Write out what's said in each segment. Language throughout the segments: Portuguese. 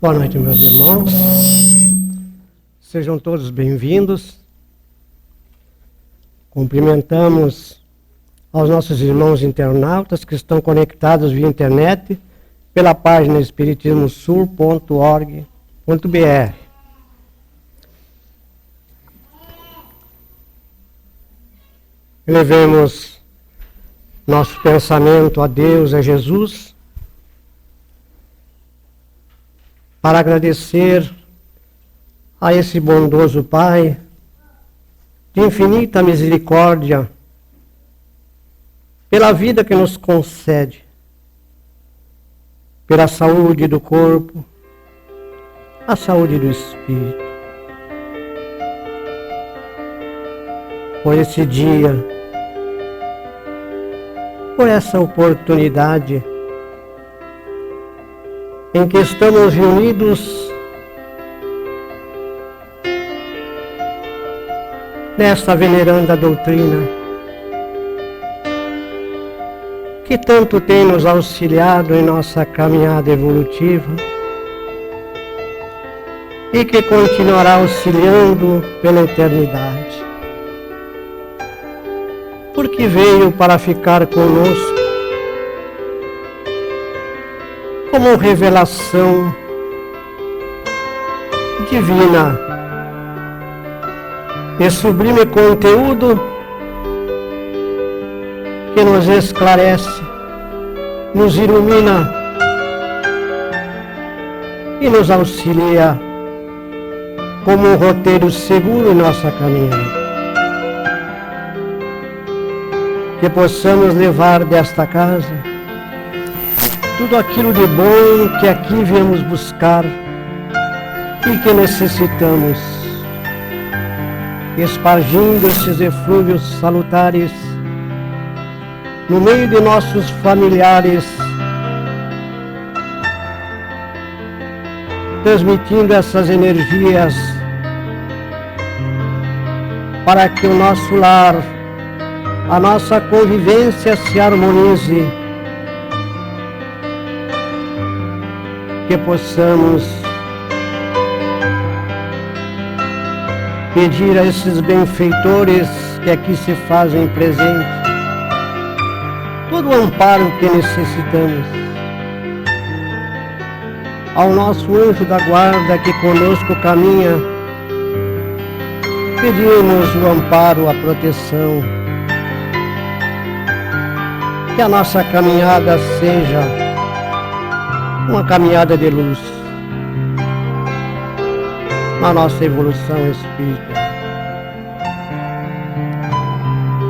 Boa noite, meus irmãos. Sejam todos bem-vindos. Cumprimentamos aos nossos irmãos internautas que estão conectados via internet pela página espiritismosul.org.br. Levemos nosso pensamento a Deus, a Jesus, para agradecer a esse bondoso Pai de infinita misericórdia pela vida que nos concede, pela saúde do corpo, a saúde do espírito. Por esse dia, por essa oportunidade em que estamos reunidos nesta veneranda doutrina que tanto tem nos auxiliado em nossa caminhada evolutiva e que continuará auxiliando pela eternidade, porque veio para ficar conosco como revelação divina e sublime conteúdo que nos esclarece, nos ilumina e nos auxilia como um roteiro seguro em nossa caminhada. Que possamos levar desta casa tudo aquilo de bom que aqui viemos buscar e que necessitamos, espargindo esses eflúvios salutares no meio de nossos familiares, transmitindo essas energias para que o nosso lar, a nossa convivência se harmonize, que possamos pedir a esses benfeitores que aqui se fazem presentes todo o amparo que necessitamos. Ao nosso anjo da guarda que conosco caminha, pedimos o amparo, a proteção, que a nossa caminhada seja uma caminhada de luz na nossa evolução espiritual.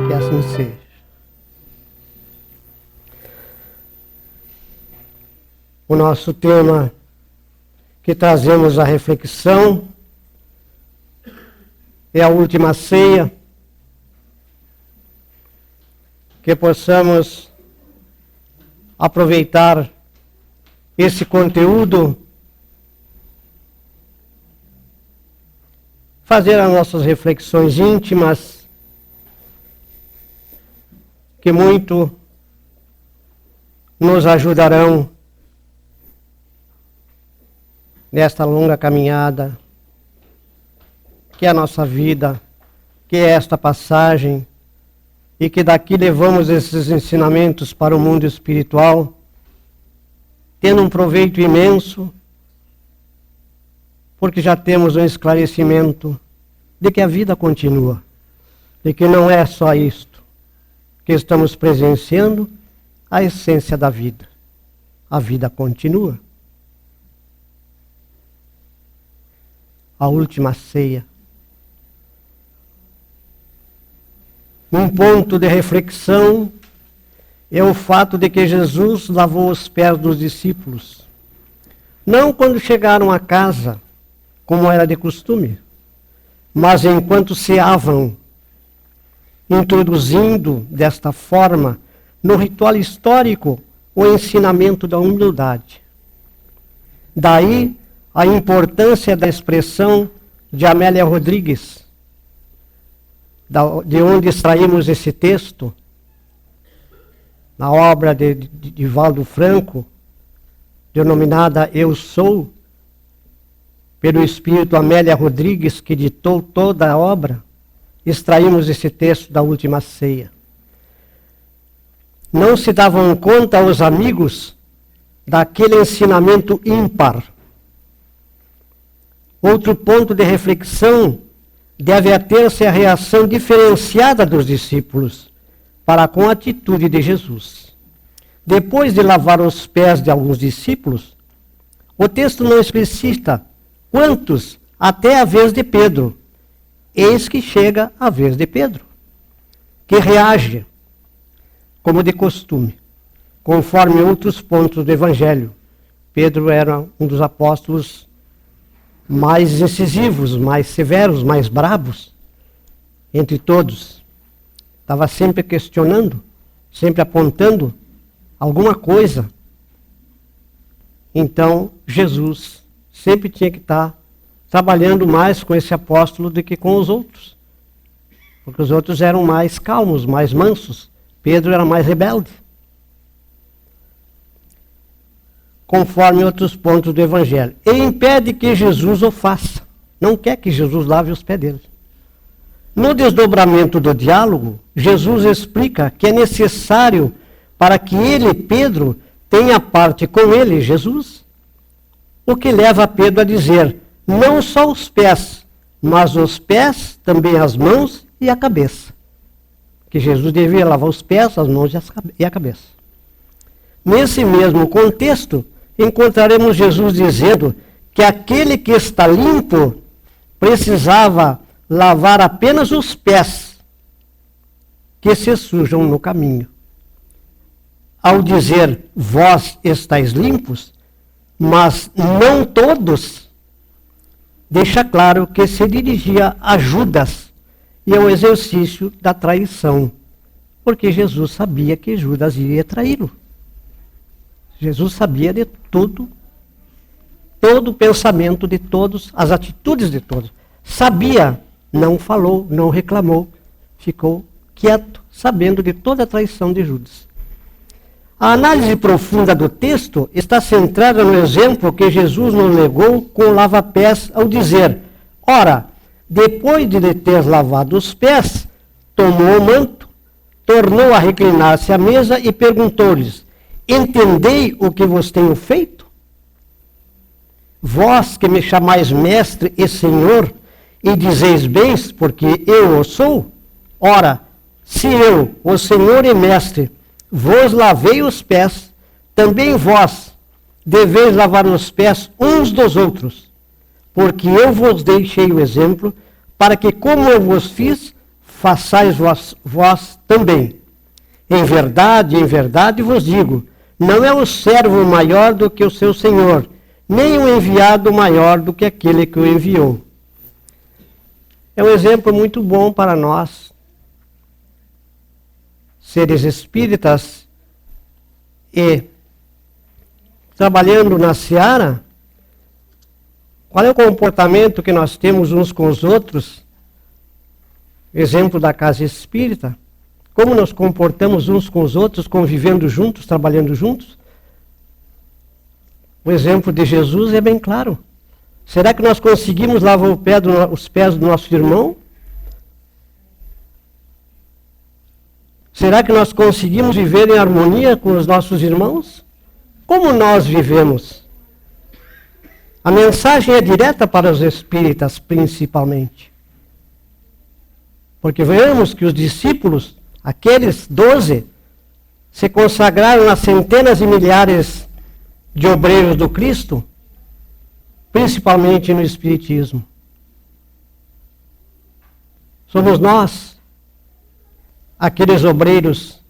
Que assim seja. O nosso tema que trazemos à reflexão é a última ceia. Que possamos aproveitar esse conteúdo, fazer as nossas reflexões íntimas, que muito nos ajudarão nesta longa caminhada, que é a nossa vida, que é esta passagem, e que daqui levamos esses ensinamentos para o mundo espiritual, tendo um proveito imenso, porque já temos um esclarecimento de que a vida continua, de que não é só isto, que estamos presenciando a essência da vida. A vida continua. A última ceia. Um ponto de reflexão é o fato de que Jesus lavou os pés dos discípulos. Não quando chegaram a casa, como era de costume, mas enquanto ceavam, introduzindo desta forma no ritual histórico o ensinamento da humildade. Daí a importância da expressão de Amélia Rodrigues, de onde extraímos esse texto, na obra de Divaldo Franco, denominada Eu Sou, pelo Espírito Amélia Rodrigues, que ditou toda a obra, extraímos esse texto da última ceia. Não se davam conta os amigos daquele ensinamento ímpar. Outro ponto de reflexão deve ter-se a reação diferenciada dos discípulos para com a atitude de Jesus. Depois de lavar os pés de alguns discípulos, o texto não explicita quantos até a vez de Pedro. Eis que chega a vez de Pedro, que reage, como de costume, conforme outros pontos do Evangelho. Pedro era um dos apóstolos mais incisivos, mais severos, mais bravos entre todos. Estava sempre questionando, sempre apontando alguma coisa. Então, Jesus sempre tinha que estar trabalhando mais com esse apóstolo do que com os outros. Porque os outros eram mais calmos, mais mansos. Pedro era mais rebelde. Conforme outros pontos do Evangelho. E impede que Jesus o faça. Não quer que Jesus lave os pés dele. No desdobramento do diálogo, Jesus explica que é necessário para que ele, Pedro, tenha parte com ele, Jesus. O que leva Pedro a dizer, não só os pés, mas os pés, também as mãos e a cabeça. Que Jesus devia lavar os pés, as mãos e a cabeça. Nesse mesmo contexto, encontraremos Jesus dizendo que aquele que está limpo precisava lavar apenas os pés que se sujam no caminho. Ao dizer, vós estáis limpos, mas não todos, deixa claro que se dirigia a Judas e ao exercício da traição, porque Jesus sabia que Judas iria traí-lo. Jesus sabia de tudo, todo o pensamento de todos, as atitudes de todos. Sabia, não falou, não reclamou, ficou quieto, sabendo de toda a traição de Judas. A análise profunda do texto está centrada no exemplo que Jesus nos legou com o lava-pés ao dizer, ora, depois de lhe ter lavado os pés, tomou o manto, tornou a reclinar-se à mesa e perguntou-lhes, entendei o que vos tenho feito? Vós que me chamais mestre e senhor, e dizeis bem, porque eu o sou? Ora, se eu, o senhor e mestre, vos lavei os pés, também vós deveis lavar os pés uns dos outros, porque eu vos deixei o exemplo, para que como eu vos fiz, façais vós também. Em verdade vos digo, não é o servo maior do que o seu senhor, nem o enviado maior do que aquele que o enviou. É um exemplo muito bom para nós, seres espíritas e trabalhando na seara. Qual é o comportamento que nós temos uns com os outros? Exemplo da casa espírita. Como nos comportamos uns com os outros, convivendo juntos, trabalhando juntos? O exemplo de Jesus é bem claro. Será que nós conseguimos lavar os pés do nosso irmão? Será que nós conseguimos viver em harmonia com os nossos irmãos? Como nós vivemos? A mensagem é direta para os espíritas, principalmente. Porque vemos que os discípulos, aqueles 12, se consagraram a centenas e milhares de obreiros do Cristo, principalmente no Espiritismo. Somos nós, aqueles obreiros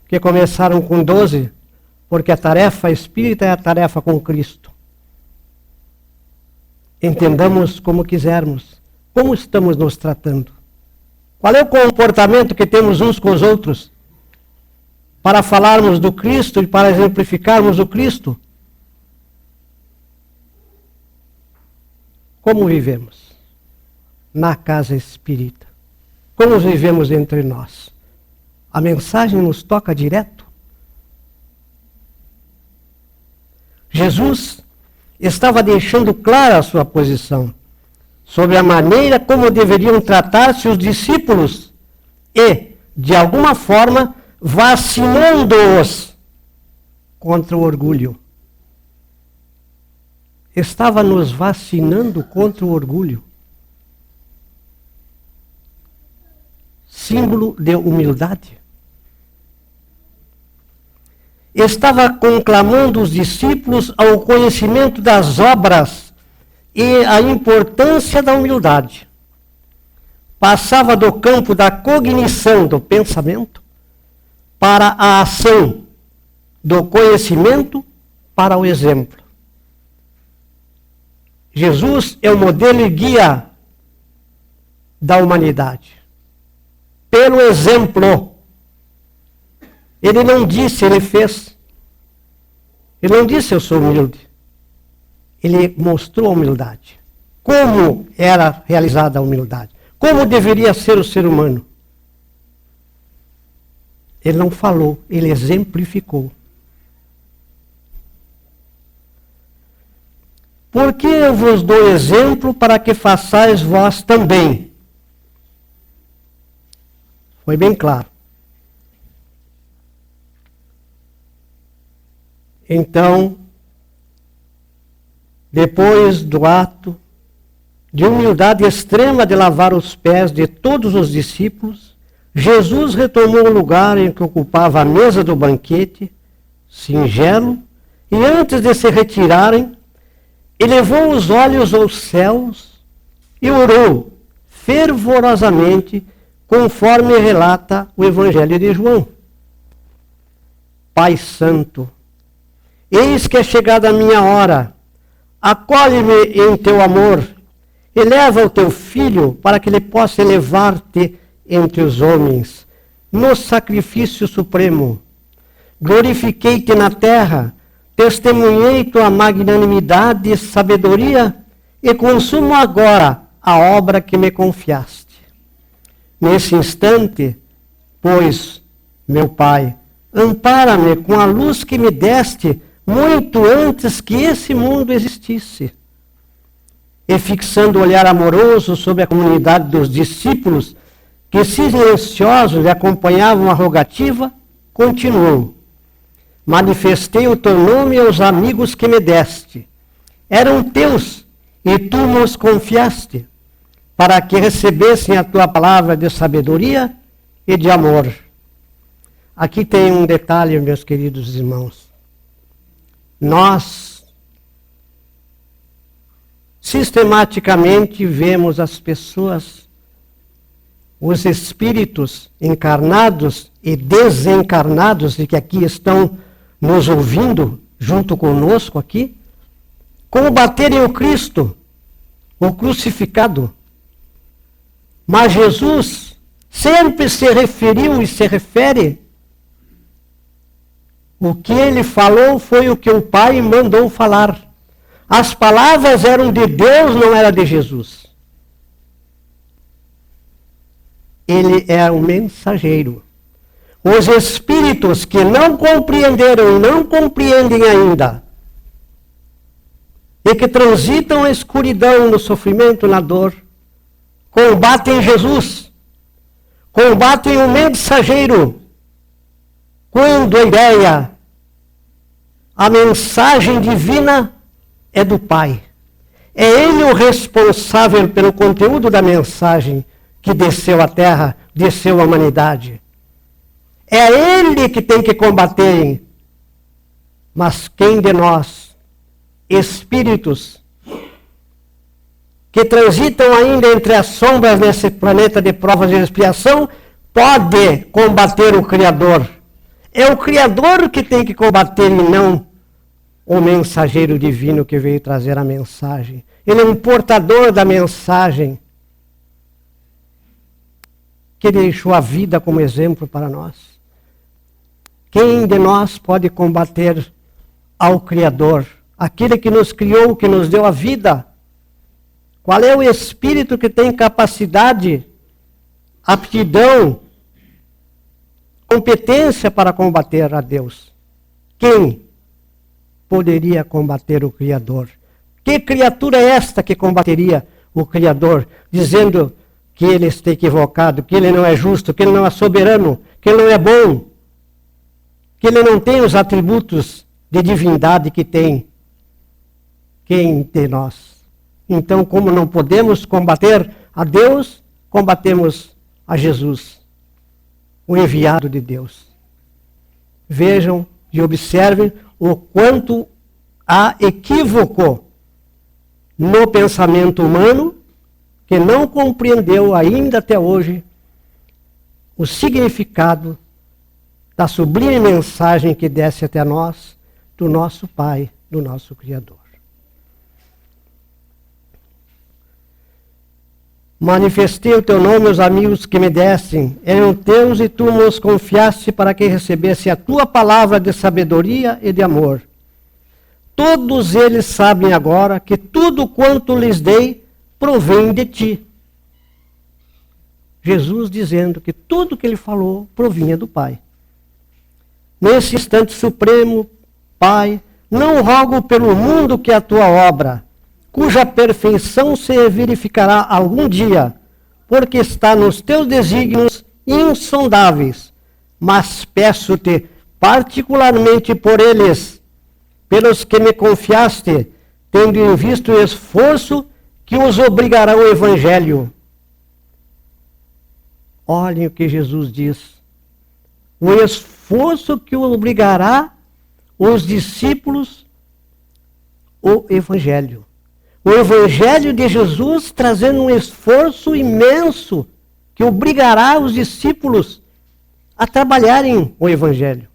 que começaram com 12, porque a tarefa espírita é a tarefa com Cristo. Entendamos como quisermos, como estamos nos tratando. Qual é o comportamento que temos uns com os outros para falarmos do Cristo e para exemplificarmos o Cristo? Como vivemos na casa espírita? Como vivemos entre nós? A mensagem nos toca direto. Jesus estava deixando clara a sua posição sobre a maneira como deveriam tratar-se os discípulos e, de alguma forma, vacinando-os contra o orgulho. Estava nos vacinando contra o orgulho. Símbolo de humildade. Estava conclamando os discípulos ao conhecimento das obras e a importância da humildade. Passava do campo da cognição do pensamento para a ação, do conhecimento para o exemplo. Jesus é o modelo e guia da humanidade. Pelo exemplo. Ele não disse, ele fez. Ele não disse, eu sou humilde. Ele mostrou a humildade. Como era realizada a humildade. Como deveria ser o ser humano. Ele não falou, ele exemplificou. Porque eu vos dou exemplo para que façais vós também. Foi bem claro. Então, depois do ato de humildade extrema de lavar os pés de todos os discípulos, Jesus retomou o lugar em que ocupava a mesa do banquete, singelo, e antes de se retirarem, elevou os olhos aos céus e orou fervorosamente, conforme relata o Evangelho de João. Pai Santo, eis que é chegada a minha hora, acolhe-me em teu amor, e leva o teu Filho para que ele possa elevar-te entre os homens, no sacrifício supremo. Glorifiquei-te na terra, testemunhei tua magnanimidade e sabedoria, e consumo agora a obra que me confiaste. Nesse instante, pois, meu Pai, ampara-me com a luz que me deste muito antes que esse mundo existisse. E fixando o olhar amoroso sobre a comunidade dos discípulos, que silenciosos lhe acompanhavam a rogativa, continuou. Manifestei o teu nome aos amigos que me deste. Eram teus, e tu nos confiaste, para que recebessem a tua palavra de sabedoria e de amor. Aqui tem um detalhe, meus queridos irmãos. Nós sistematicamente vemos as pessoas, os espíritos encarnados e desencarnados, e que aqui estão nos ouvindo, junto conosco aqui, combaterem o Cristo, o crucificado. Mas Jesus sempre se referiu e se refere. O que ele falou foi o que o Pai mandou falar. As palavras eram de Deus, não era de Jesus. Ele é o mensageiro. Os espíritos que não compreenderam e não compreendem ainda, e que transitam a escuridão, no sofrimento, na dor, combatem Jesus, combatem o mensageiro, quando a ideia, a mensagem divina é do Pai. É Ele o responsável pelo conteúdo da mensagem que desceu à Terra, desceu à humanidade. É Ele que tem que combater. Mas quem de nós, espíritos, que transitam ainda entre as sombras nesse planeta de provas e expiação, pode combater o Criador? É o Criador que tem que combater e não o mensageiro divino que veio trazer a mensagem. Ele é um portador da mensagem que deixou a vida como exemplo para nós. Quem de nós pode combater ao Criador? Aquele que nos criou, que nos deu a vida. Qual é o espírito que tem capacidade, aptidão, competência para combater a Deus? Quem poderia combater o Criador? Que criatura é esta que combateria o Criador, dizendo que ele está equivocado, que ele não é justo, que ele não é soberano, que ele não é bom, que ele não tem os atributos de divindade que tem quem de nós. Então, como não podemos combater a Deus, combatemos a Jesus, o enviado de Deus. Vejam e observem o quanto há equívoco no pensamento humano, que não compreendeu ainda até hoje o significado da sublime mensagem que desce até nós, do nosso Pai, do nosso Criador. Manifestei o teu nome aos amigos que me dessem, eram teus e tu nos confiaste para que recebesse a tua palavra de sabedoria e de amor. Todos eles sabem agora que tudo quanto lhes dei provém de ti. Jesus dizendo que tudo que ele falou provinha do Pai. Nesse instante supremo, Pai, não rogo pelo mundo que é a tua obra, cuja perfeição se verificará algum dia, porque está nos teus desígnios insondáveis, mas peço-te particularmente por eles, pelos que me confiaste, tendo em vista o esforço que os obrigará o Evangelho. Olhem o que Jesus diz. O esforço que obrigará os discípulos o Evangelho. O Evangelho de Jesus trazendo um esforço imenso que obrigará os discípulos a trabalharem o Evangelho.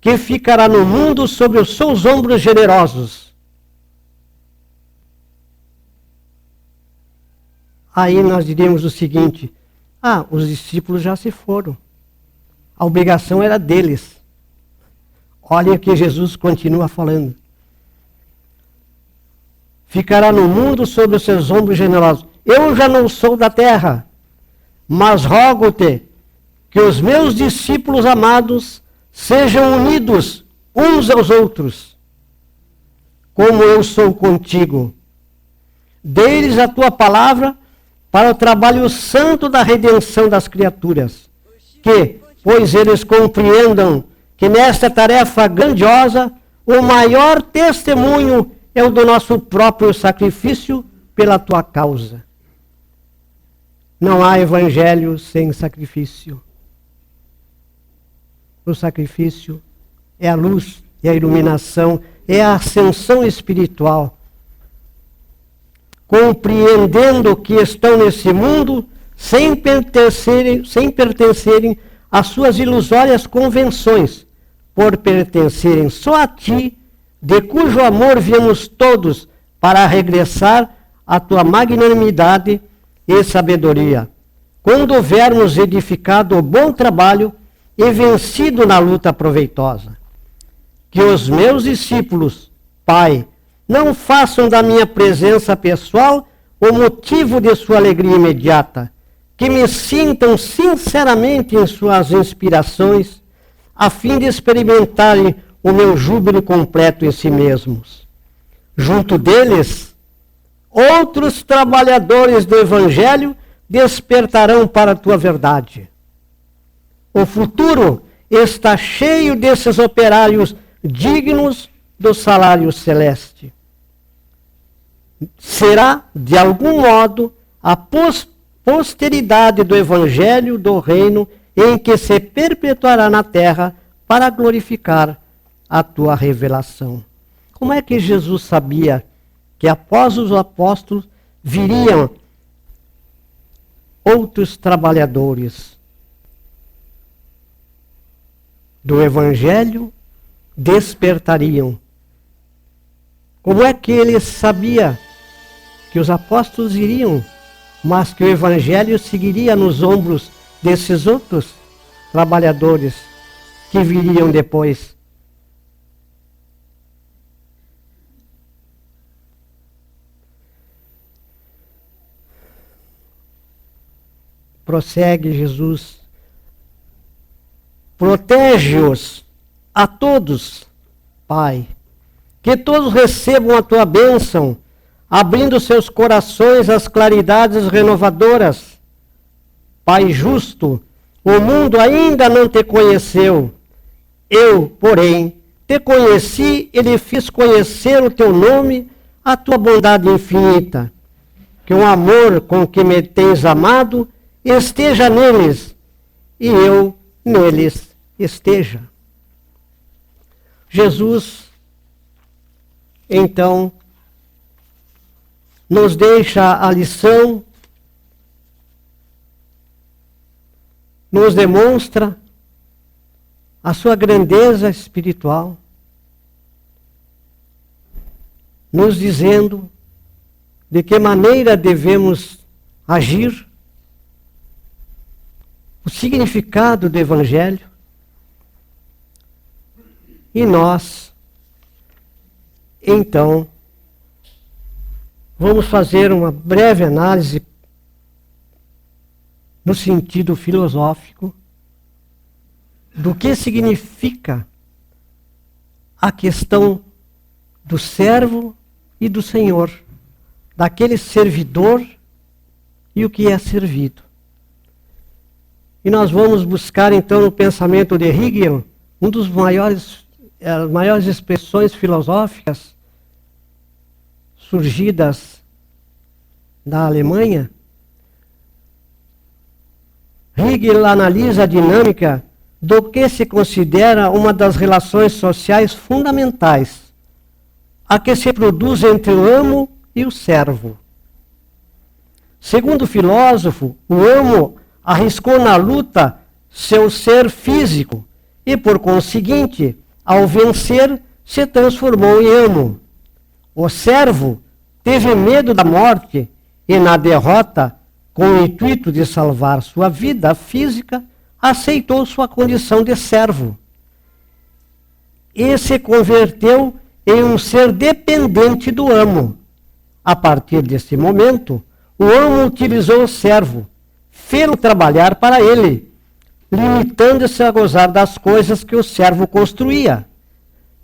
Que ficará no mundo sobre os seus ombros generosos. Aí nós diríamos o seguinte: os discípulos já se foram. A obrigação era deles. Olhem o que Jesus continua falando. Ficará no mundo sobre os seus ombros generosos. Eu já não sou da terra, mas rogo-te que os meus discípulos amados sejam unidos uns aos outros, como eu sou contigo. Dê-lhes a tua palavra para o trabalho santo da redenção das criaturas, que, pois eles compreendam que nesta tarefa grandiosa, o maior testemunho é o do nosso próprio sacrifício pela tua causa. Não há evangelho sem sacrifício. O sacrifício é a luz, é a iluminação, é a ascensão espiritual. Compreendendo que estão nesse mundo sem pertencerem às suas ilusórias convenções, por pertencerem só a ti, de cujo amor viemos todos para regressar à tua magnanimidade e sabedoria. Quando houvermos edificado o bom trabalho e vencido na luta proveitosa. Que os meus discípulos, Pai, não façam da minha presença pessoal o motivo de sua alegria imediata, que me sintam sinceramente em suas inspirações, a fim de experimentarem o meu júbilo completo em si mesmos. Junto deles, outros trabalhadores do Evangelho despertarão para a tua verdade. O futuro está cheio desses operários dignos do salário celeste. Será, de algum modo, a posteridade do Evangelho do Reino em que se perpetuará na terra para glorificar a tua revelação. Como é que Jesus sabia que após os apóstolos viriam outros trabalhadores do Evangelho, despertariam? Como é que ele sabia que os apóstolos iriam, mas que o Evangelho seguiria nos ombros desses outros trabalhadores que viriam depois? Prossegue Jesus. Protege-os a todos, Pai, Que todos recebam a tua bênção, abrindo seus corações às claridades renovadoras. Pai justo, o mundo ainda não te conheceu. Eu, porém, te conheci e lhe fiz conhecer o teu nome, a tua bondade infinita. Que o amor com que me tens amado esteja neles, e eu neles esteja. Jesus, então, nos deixa a lição, nos demonstra a sua grandeza espiritual, nos dizendo de que maneira devemos agir, o significado do Evangelho. E nós, então, vamos fazer uma breve análise no sentido filosófico do que significa a questão do servo e do senhor, daquele servidor e o que é servido. E nós vamos buscar então no pensamento de Hegel um dos as maiores expressões filosóficas surgidas da Alemanha. Hegel analisa a dinâmica do que se considera uma das relações sociais fundamentais, a que se produz entre o amo e o servo. Segundo o filósofo, o amo arriscou na luta seu ser físico e, por conseguinte, ao vencer, se transformou em amo. O servo teve medo da morte e, na derrota, com o intuito de salvar sua vida física, aceitou sua condição de servo e se converteu em um ser dependente do amo. A partir desse momento, o amo utilizou o servo, fê-lo trabalhar para ele, limitando-se a gozar das coisas que o servo construía.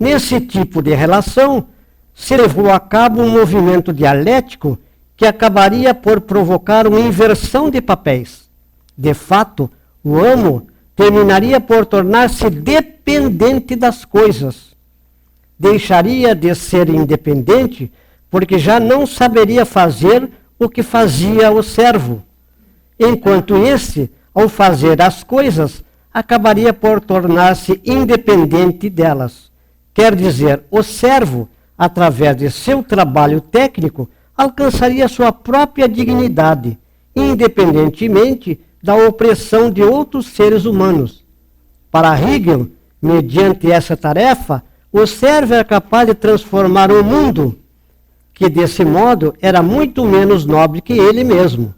Nesse tipo de relação, se levou a cabo um movimento dialético que acabaria por provocar uma inversão de papéis. De fato, o amo terminaria por tornar-se dependente das coisas. Deixaria de ser independente porque já não saberia fazer o que fazia o servo, enquanto esse, ao fazer as coisas, acabaria por tornar-se independente delas. Quer dizer, o servo, através de seu trabalho técnico, alcançaria sua própria dignidade, independentemente da opressão de outros seres humanos. Para Hegel, mediante essa tarefa, o servo era capaz de transformar o mundo, que desse modo era muito menos nobre que ele mesmo.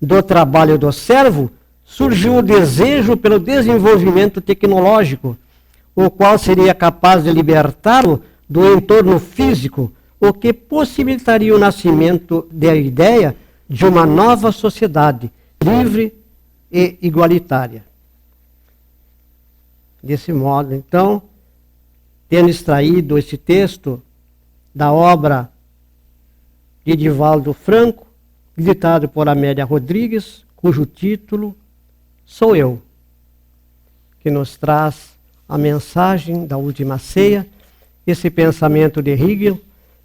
Do trabalho do servo surgiu o desejo pelo desenvolvimento tecnológico, o qual seria capaz de libertá-lo do entorno físico, o que possibilitaria o nascimento da ideia de uma nova sociedade, livre e igualitária. Desse modo, então, tendo extraído esse texto da obra de Divaldo Franco, ditado por Amélia Rodrigues, cujo título Sou Eu, que nos traz a mensagem da última ceia, esse pensamento de Hegel,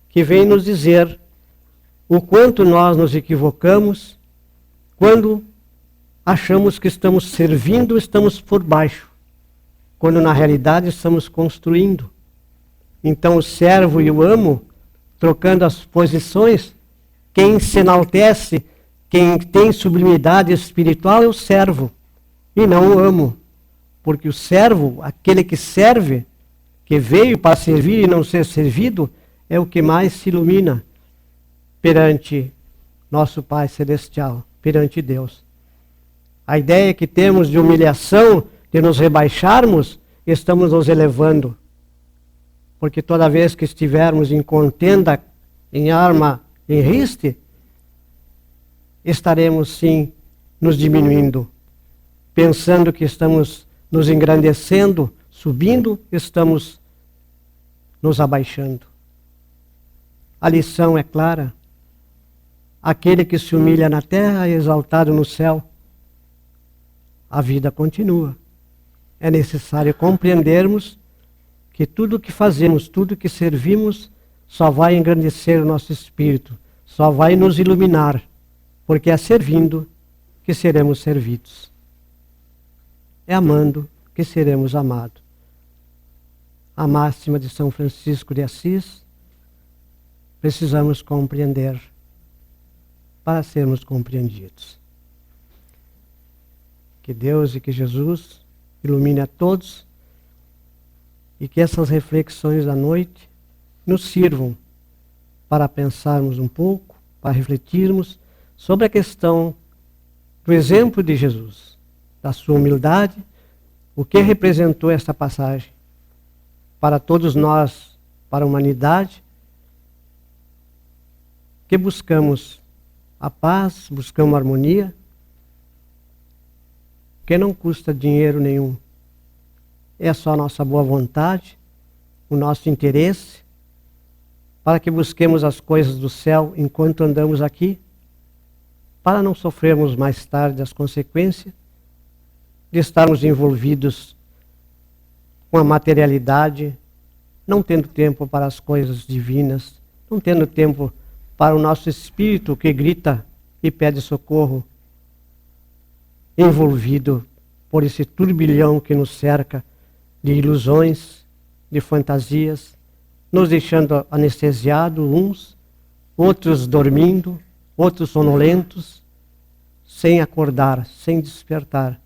que vem nos dizer o quanto nós nos equivocamos quando achamos que estamos servindo, estamos por baixo, quando na realidade estamos construindo. Então o servo e o amo, trocando as posições, quem se enaltece, quem tem sublimidade espiritual é o servo, e não o amo. Porque o servo, aquele que serve, que veio para servir e não ser servido, é o que mais se ilumina perante nosso Pai Celestial, perante Deus. A ideia que temos de humilhação, de nos rebaixarmos, estamos nos elevando. Porque toda vez que estivermos em contenda, em arma, em riste, estaremos sim nos diminuindo. Pensando que estamos nos engrandecendo, subindo, estamos nos abaixando. A lição é clara. Aquele que se humilha na terra é exaltado no céu. A vida continua. É necessário compreendermos que tudo o que fazemos, tudo o que servimos, só vai engrandecer o nosso espírito, só vai nos iluminar, porque é servindo que seremos servidos. É amando que seremos amados. A máxima de São Francisco de Assis, precisamos compreender para sermos compreendidos. Que Deus e que Jesus ilumine a todos e que essas reflexões da noite nos sirvam para pensarmos um pouco, para refletirmos sobre a questão do exemplo de Jesus, da sua humildade, o que representou esta passagem para todos nós, para a humanidade, que buscamos a paz, buscamos a harmonia, que não custa dinheiro nenhum. É só a nossa boa vontade, o nosso interesse, para que busquemos as coisas do céu enquanto andamos aqui, para não sofrermos mais tarde as consequências de estarmos envolvidos com a materialidade, não tendo tempo para as coisas divinas, não tendo tempo para o nosso espírito que grita e pede socorro, envolvido por esse turbilhão que nos cerca de ilusões, de fantasias, nos deixando anestesiados uns, outros dormindo, outros sonolentos, sem acordar, sem despertar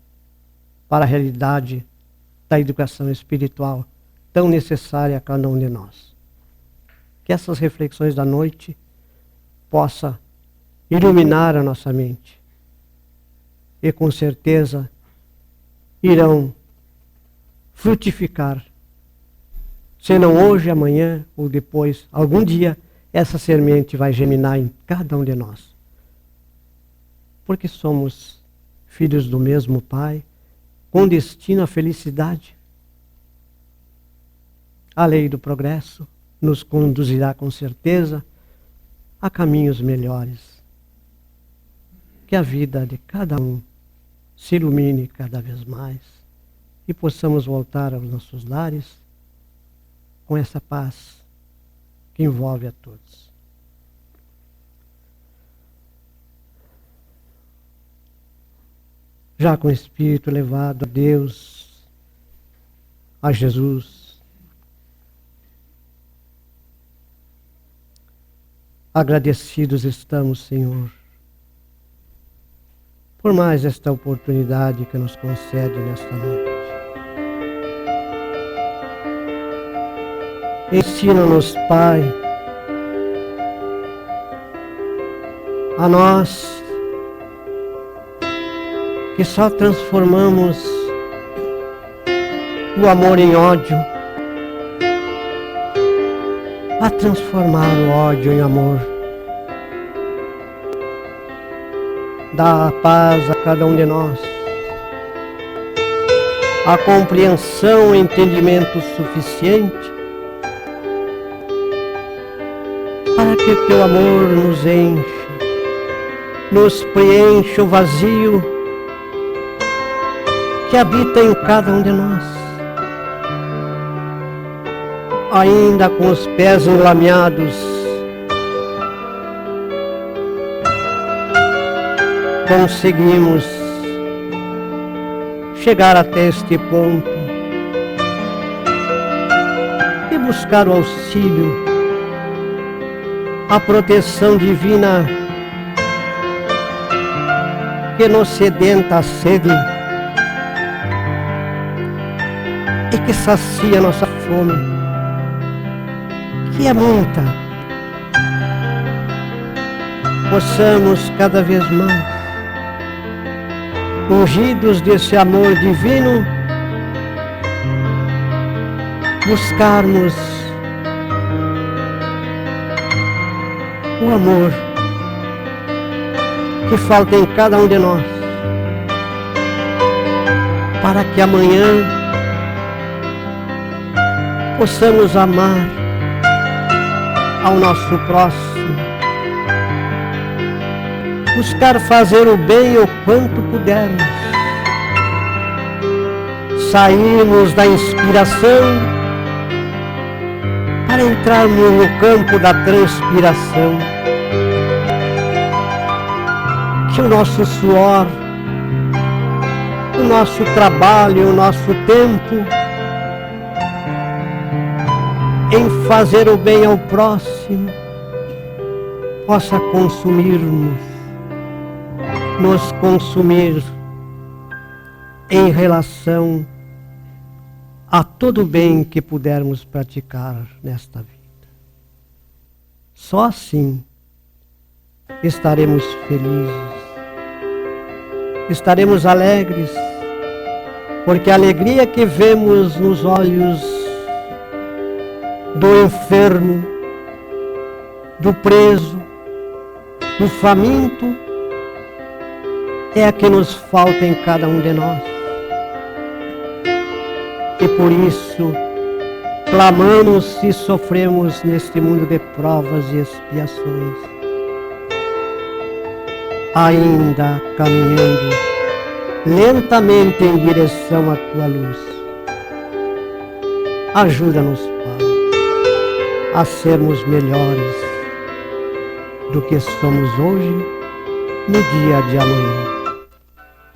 para a realidade da educação espiritual tão necessária a cada um de nós. Que essas reflexões da noite possam iluminar a nossa mente e com certeza irão frutificar, se não hoje, amanhã ou depois, algum dia, essa semente vai germinar em cada um de nós. Porque somos filhos do mesmo Pai, com destino à felicidade. A lei do progresso nos conduzirá com certeza a caminhos melhores. Que a vida de cada um se ilumine cada vez mais e possamos voltar aos nossos lares com essa paz que envolve a todos. Já com o espírito levado a Deus, a Jesus, agradecidos estamos, Senhor, por mais esta oportunidade que nos concede nesta noite. Ensina-nos, Pai, a nós que só transformamos o amor em ódio, a transformar o ódio em amor. Dá a paz a cada um de nós, a compreensão e entendimento suficiente para que o teu amor nos encha, nos preencha o vazio que habita em cada um de nós. Ainda com os pés enlameados, conseguimos chegar até este ponto e buscar o auxílio, a proteção divina que nos sedenta a sede e que sacia nossa fome, que é muita. Possamos cada vez mais, ungidos desse amor divino, buscarmos o amor que falta em cada um de nós, para que amanhã possamos amar ao nosso próximo, buscar fazer o bem o quanto pudermos, sairmos da inspiração para entrarmos no campo da transpiração. Que o nosso suor, o nosso trabalho, o nosso tempo em fazer o bem ao próximo possa consumir-nos, nos consumir em relação a todo o bem que pudermos praticar nesta vida. Só assim estaremos felizes, estaremos alegres, porque a alegria que vemos nos olhos do enfermo, do preso, do faminto, é a que nos falta em cada um de nós. E por isso, clamamos e sofremos neste mundo de provas e expiações, ainda caminhando lentamente em direção à Tua luz. Ajuda-nos, Pai, a sermos melhores do que somos hoje, no dia de amanhã.